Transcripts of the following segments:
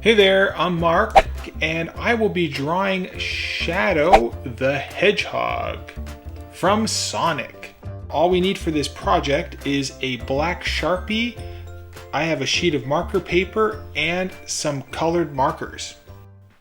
Hey there, I'm Mark, and I will be drawing Shadow the Hedgehog from Sonic. All we need for this project is a black Sharpie. I have a sheet of marker paper and some colored markers.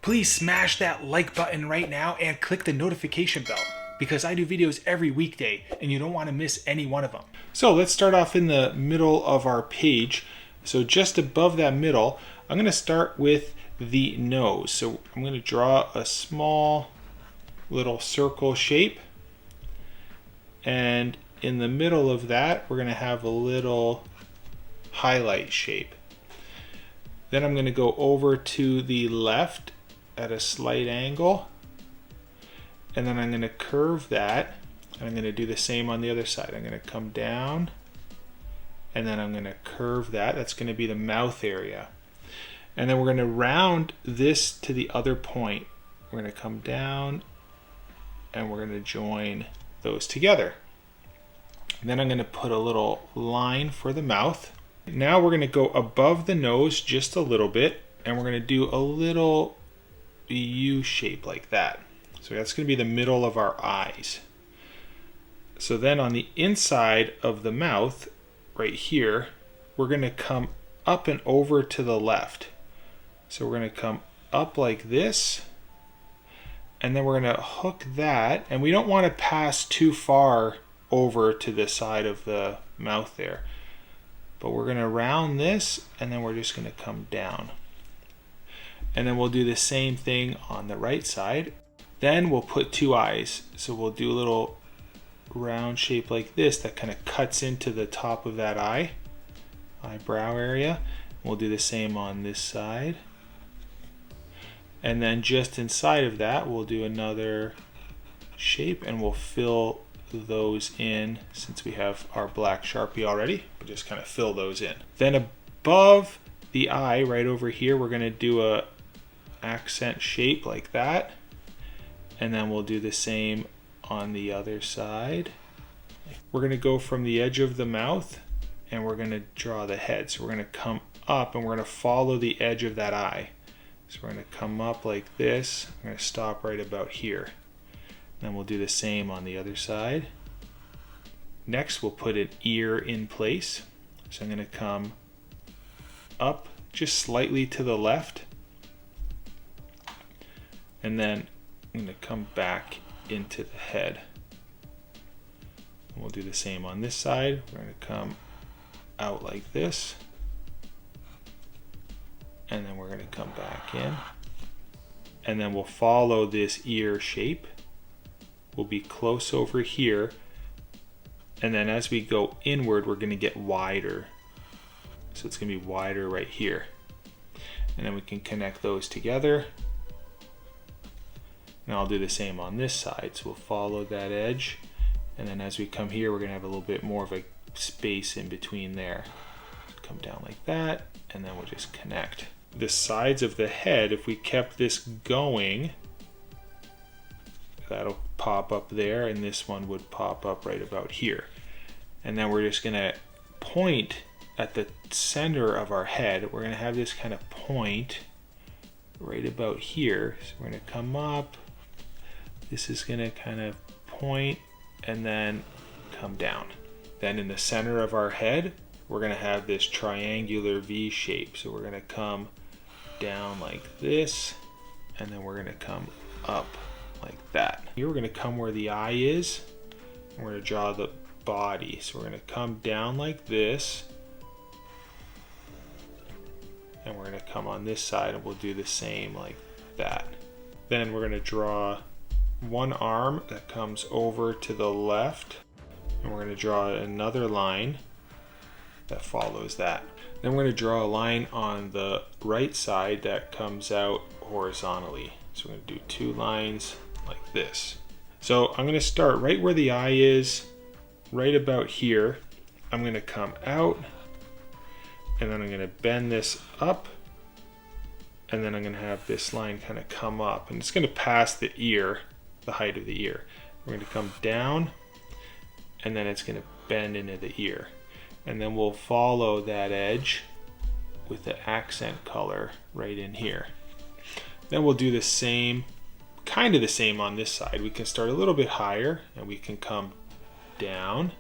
Please smash that like button right now and click the notification bell because I do videos every weekday and you don't want to miss any one of them. So let's start off in the middle of our page. So just above that middle, I'm going to start with the nose. So I'm going to draw a small little circle shape. And in the middle of that, we're going to have a little highlight shape. Then I'm going to go over to the left at a slight angle. And then I'm going to curve that. And I'm going to do the same on the other side. I'm going to come down. And then I'm going to curve that. That's going to be the mouth area. And then we're going to round this to the other point. We're going to come down and we're going to join those together. And then I'm going to put a little line for the mouth. Now we're going to go above the nose just a little bit and we're going to do a little U shape like that. So that's going to be the middle of our eyes. So then on the inside of the mouth, right here, we're going to come up and over to the left. So we're going to come up like this, and then we're going to hook that, and we don't want to pass too far over to the side of the mouth there. But we're going to round this, and then we're just going to come down. And then we'll do the same thing on the right side. Then we'll put two eyes. So we'll do a little round shape like this that kind of cuts into the top of that eyebrow area. We'll do the same on this side. And then just inside of that, we'll do another shape and we'll fill those in since we have our black Sharpie already. We'll just kind of fill those in. Then above the eye, right over here, we're going to do a accent shape like that. And then we'll do the same on the other side. We're going to go from the edge of the mouth and we're going to draw the head. So we're going to come up and we're going to follow the edge of that eye. So we're going to come up like this. We're going to stop right about here. Then we'll do the same on the other side. Next we'll put an ear in place. So I'm going to come up just slightly to the left. And then I'm going to come back into the head. And we'll do the same on this side. We're going to come out like this. And then we're going to come back in. And then we'll follow this ear shape. We'll be close over here. And then as we go inward, we're going to get wider. So it's going to be wider right here. And then we can connect those together. And I'll do the same on this side. So we'll follow that edge. And then as we come here, we're going to have a little bit more of a space in between there. Come down like that, and then we'll just connect. The sides of the head, if we kept this going, that'll pop up there, and this one would pop up right about here. And then we're just going to point at the center of our head. We're going to have this kind of point right about here. So we're going to come up. This is going to kind of point and then come down. Then in the center of our head, we're going to have this triangular V shape. So we're going to come down like this, and then we're going to come up like that. Here we're going to come where the eye is, and we're going to draw the body. So we're going to come down like this, and we're going to come on this side, and we'll do the same like that. Then we're going to draw one arm that comes over to the left, and we're going to draw another line that follows that. Then we're going to draw a line on the right side that comes out horizontally. So we're going to do two lines like this. So I'm going to start right where the eye is, right about here. I'm going to come out, and then I'm going to bend this up, and then I'm going to have this line kind of come up, and it's going to pass the ear, the height of the ear. We're going to come down, and then it's going to bend into the ear. And then we'll follow that edge with the accent color right in here. Then we'll do the same, kind of the same on this side. We can start a little bit higher and we can come down.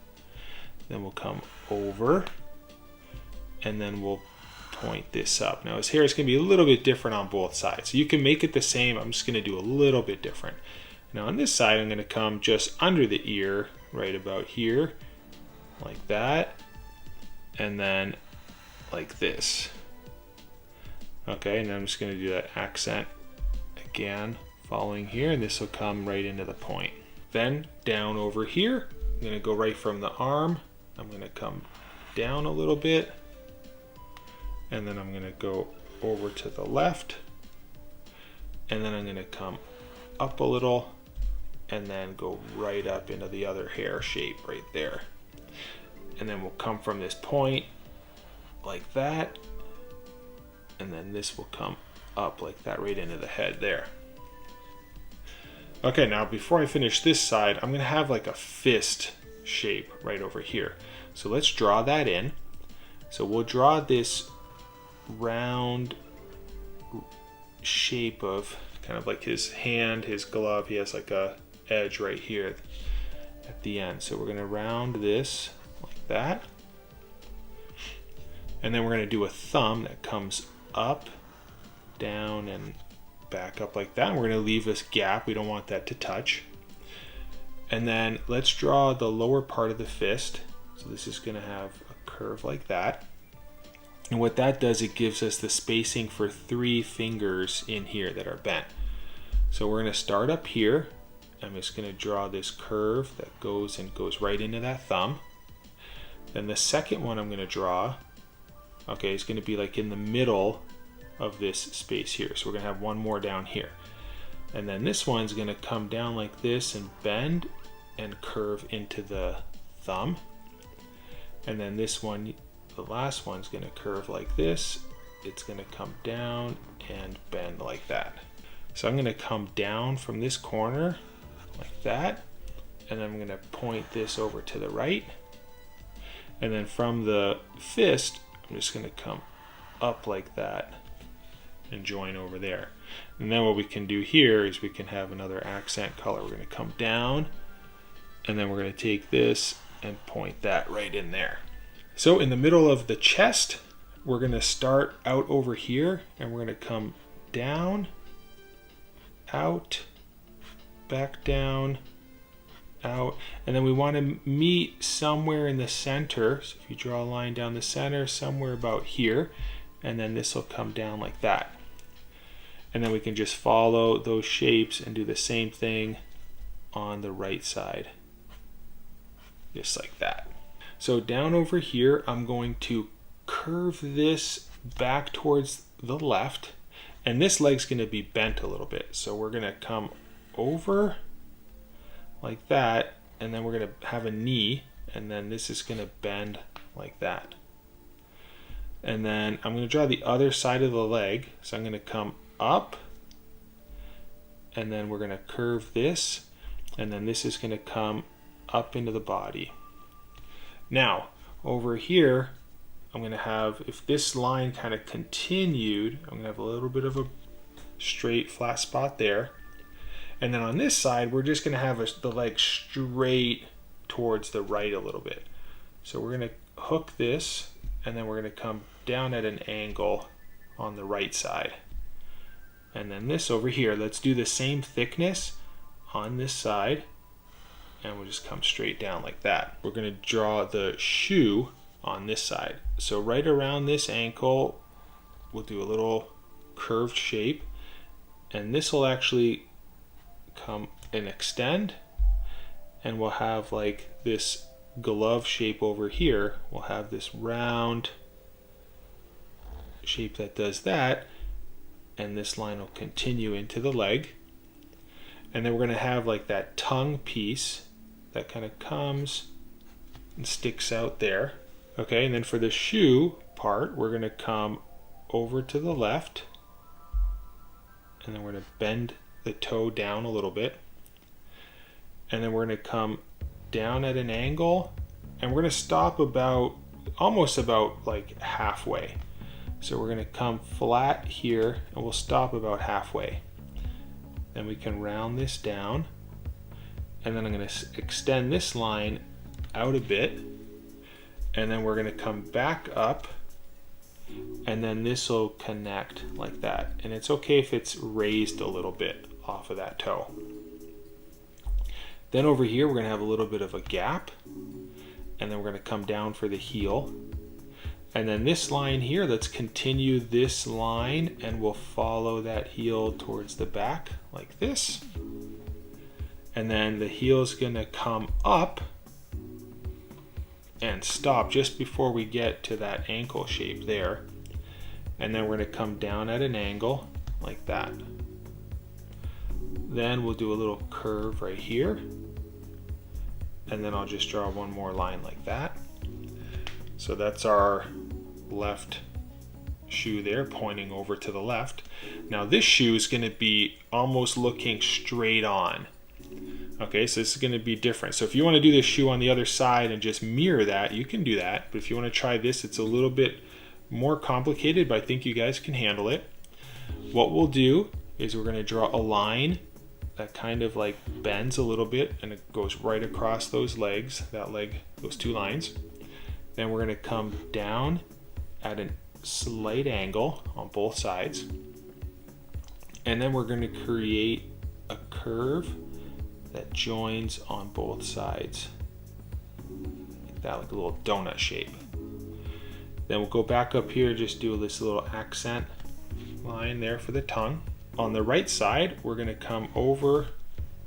Then we'll come over and then we'll point this up. Now his hair is going to be a little bit different on both sides. So you can make it the same. I'm just going to do a little bit different. Now on this side, I'm going to come just under the ear, right about here, like that, and then like this. Okay, and I'm just going to do that accent again, following here, and this will come right into the point. Then down over here, I'm going to go right from the arm. I'm going to come down a little bit, and then I'm going to go over to the left, and then I'm going to come up a little, and then go right up into the other hair shape right there. And then we'll come from this point like that, and then this will come up like that right into the head there. Okay, now before I finish this side, I'm gonna have like a fist shape right over here. So let's draw that in. So we'll draw this round shape of kind of like his hand, his glove. He has like a edge right here at the end. So we're gonna round this like that. And then we're gonna do a thumb that comes up, down, and back up like that. And we're gonna leave this gap. We don't want that to touch. And then let's draw the lower part of the fist. So this is gonna have a curve like that. And what that does, it gives us the spacing for 3 fingers in here that are bent. So we're gonna start up here. I'm just gonna draw this curve that goes right into that thumb. Then the second one I'm gonna draw, okay, is gonna be like in the middle of this space here. So we're gonna have one more down here. And then this one's gonna come down like this and bend and curve into the thumb. And then this one, the last one's gonna curve like this. It's gonna come down and bend like that. So I'm gonna come down from this corner like that, and I'm gonna point this over to the right. And then from the fist, I'm just gonna come up like that and join over there. And then what we can do here is we can have another accent color. We're gonna come down, and then we're gonna take this and point that right in there. So in the middle of the chest, we're gonna start out over here, and we're gonna come down, out, back down, out, and then we want to meet somewhere in the center. So if you draw a line down the center, somewhere about here, and then this will come down like that. And then we can just follow those shapes and do the same thing on the right side, just like that. So down over here, I'm going to curve this back towards the left, and this leg's going to be bent a little bit. So we're going to come over like that, and then we're going to have a knee, and then this is going to bend like that. And then I'm going to draw the other side of the leg. So I'm going to come up, and then we're going to curve this, and then this is going to come up into the body. Now over here, I'm going to have, if this line kind of continued, I'm going to have a little bit of a straight flat spot there. And then on this side, we're just going to have the leg straight towards the right a little bit. So we're going to hook this, and then we're going to come down at an angle on the right side. And then this over here, let's do the same thickness on this side, and we'll just come straight down like that. We're going to draw the shoe on this side. So right around this ankle, we'll do a little curved shape, and this will actually come and extend, and we'll have like this glove shape over here. We'll have this round shape that does that, and this line will continue into the leg. And then we're going to have like that tongue piece that kind of comes and sticks out there. Okay, and then for the shoe part, we're going to come over to the left, and then we're going to bend the toe down a little bit, and then we're going to come down at an angle, and we're going to stop about almost about like halfway. So we're going to come flat here and we'll stop about halfway. Then we can round this down, and then I'm going to extend this line out a bit, and then we're going to come back up, and then this will connect like that. And it's okay if it's raised a little bit off of that toe. Then over here we're going to have a little bit of a gap, and then we're going to come down for the heel. And then this line here, let's continue this line and we'll follow that heel towards the back like this. And then the heel is going to come up and stop just before we get to that ankle shape there. And then we're going to come down at an angle like that. Then we'll do a little curve right here. And then I'll just draw one more line like that. So that's our left shoe there, pointing over to the left. Now this shoe is going to be almost looking straight on. Okay, so this is going to be different. So if you want to do this shoe on the other side and just mirror that, you can do that. But if you want to try this, it's a little bit more complicated, but I think you guys can handle it. What we'll do is we're going to draw a line that kind of like bends a little bit, and it goes right across those legs, that leg, those two lines. Then we're going to come down at a slight angle on both sides. And then we're going to create a curve that joins on both sides. Like that, like a little donut shape. Then we'll go back up here, just do this little accent line there for the tongue. On the right side, we're going to come over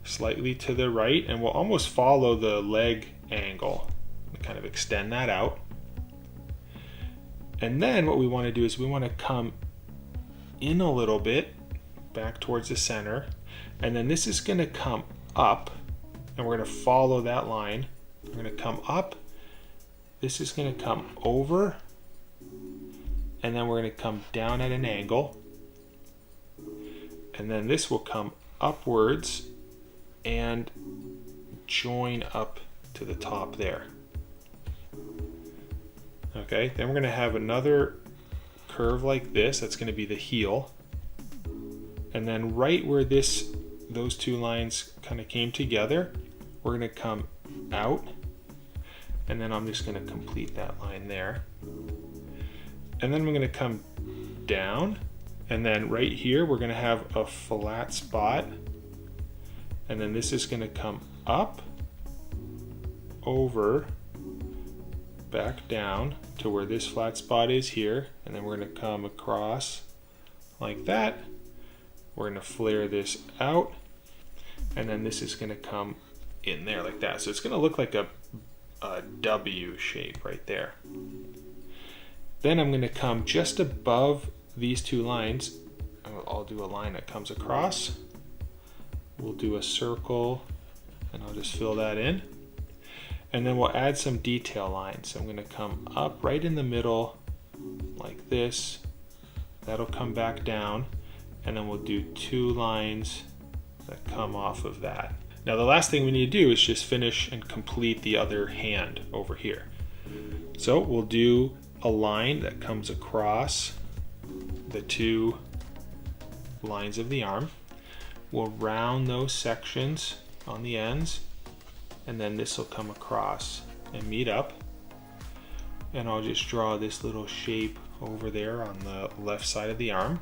slightly to the right, and we'll almost follow the leg angle. Kind of extend that out. And then what we want to do is we want to come in a little bit back towards the center, and then this is going to come up, and we're going to follow that line. We're going to come up, this is going to come over, and then we're going to come down at an angle, and then this will come upwards and join up to the top there. Okay, then we're going to have another curve like this. That's going to be the heel. And then right where those two lines kind of came together, we're going to come out. And then I'm just going to complete that line there. And then we're going to come down. And then right here, we're going to have a flat spot. And then this is going to come up, over, back down to where this flat spot is here, and then we're going to come across like that. We're going to flare this out, and then this is going to come in there like that. So it's going to look like a W shape right there. Then I'm going to come just above these two lines. I'll do a line that comes across. We'll do a circle, and I'll just fill that in. And then we'll add some detail lines. So I'm going to come up right in the middle like this. That'll come back down, and then we'll do two lines that come off of that. Now the last thing we need to do is just finish and complete the other hand over here. So we'll do a line that comes across the two lines of the arm. We'll round those sections on the ends, and then this will come across and meet up. And I'll just draw this little shape over there on the left side of the arm.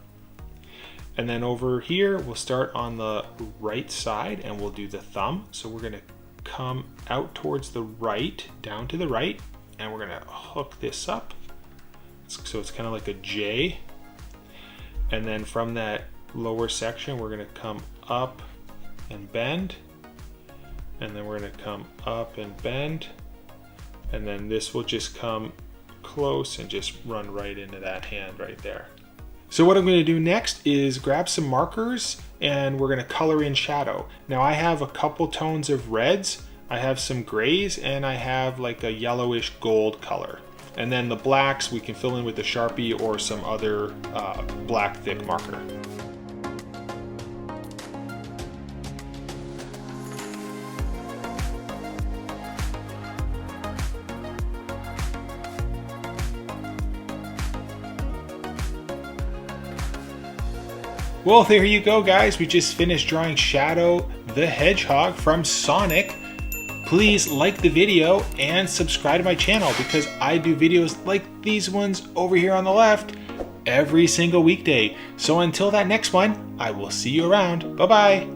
And then over here, we'll start on the right side and we'll do the thumb. So we're gonna come out towards the right, down to the right, and we're gonna hook this up. So it's kind of like a J. And then from that lower section, we're gonna come up and bend. And then we're going to come up and bend, and then this will just come close and just run right into that hand right there. So what I'm going to do next is grab some markers, and we're going to color in shadow. Now I have a couple tones of reds, I have some grays, and I have like a yellowish gold color. And then the blacks we can fill in with a Sharpie or some other black thick marker. Well, there you go, guys. We just finished drawing Shadow the Hedgehog from Sonic. Please like the video and subscribe to my channel because I do videos like these ones over here on the left every single weekday. So until that next one, I will see you around. Bye-bye.